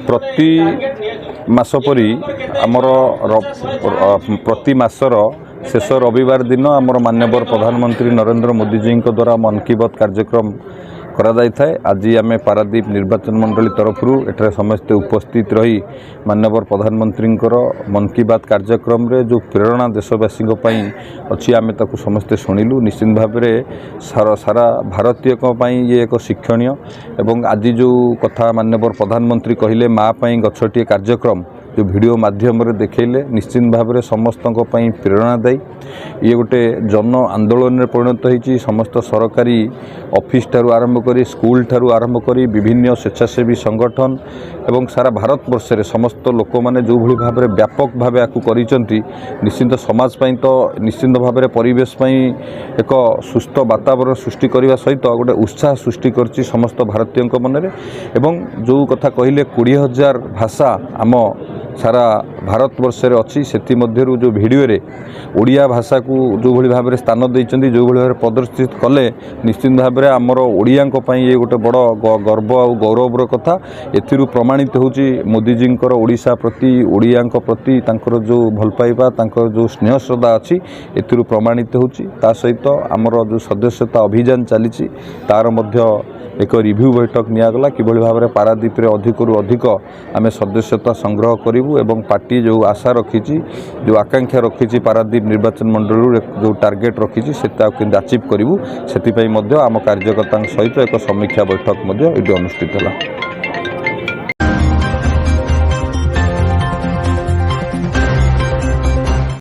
प्रति मास परी आमर प्रति मासर शेष रविवार दिन आमर माननीय प्रधानमंत्री नरेंद्र मोदी जी द्वारा मन की बात कार्यक्रम करा जाए। आज आम पारादीप निर्वाचन मंडली तरफ एठारे समस्ते उपस्थित रही माननीय प्रधानमंत्री मन की बात कार्यक्रम रे जो प्रेरणा देशवासी अच्छी आम ताकू समस्ते शुणिलु। निश्चित भाव में सारा भारतीय ये एक शिक्षणीय एवं आज जो कथा माननीय प्रधानमंत्री कहले माँ पाई गछटिए कार्यक्रम जो वीडियो माध्यम रे देखैले निश्चित भाव में समस्त प्रेरणादायी ये गोटे जन आंदोलन में परिणत होती। समस्त सरकारी ऑफिस ठारू आरंभ करी स्कूल ठारू आरंभ करी विभिन्न स्वेच्छासेवी संगठन एवं सारा भारत वर्ष रे समस्त लोक मैंने जो भली भाव में व्यापक भाव आपको करिसेंती निश्चित समाज पाई तो निश्चित भाव में परिवेश पाई एक सुस्थ वातावरण सृष्टि करने सहित गोटे उत्साह सृष्टि करछि समस्त भारतीय मन में। एवं जो कथा कहले 20,000 भाषा आम सारा भारत वर्ष रे अच्छी सेति मध्यरु जो वीडियो रे ओडिया भाषा को जो भली भाव में स्थान देइचंदी जो भली भाव में प्रदर्शित कले निश्चित भाव में आमर ओडियांक पई ये गोटे बड़ गर्व और गौरवर कथा। एथिरु प्रमाणित होची मोदी जी ओडिशा प्रति ओडियांक प्रति तांकर जो भल पाइबा तांकर जो स्नेह श्रद्धा अच्छी एथिरु प्रमाणित होची। ता सहित आमर जो सदस्यता अभियान चली तार मध्य एक रिव्यू बैठक निगला किभली भाव में पारादीप रे अधिकरु अधिक आम सदस्यता संग्रह करूँ एवं पार्टी जो आशा रखी जो आकांक्षा रखी पारादीप निर्वाचन मंडल जो टार्गेट रखी से अचीव करूँ से आम कार्यकर्ता सहित एक समीक्षा बैठक अनुष्ठित है।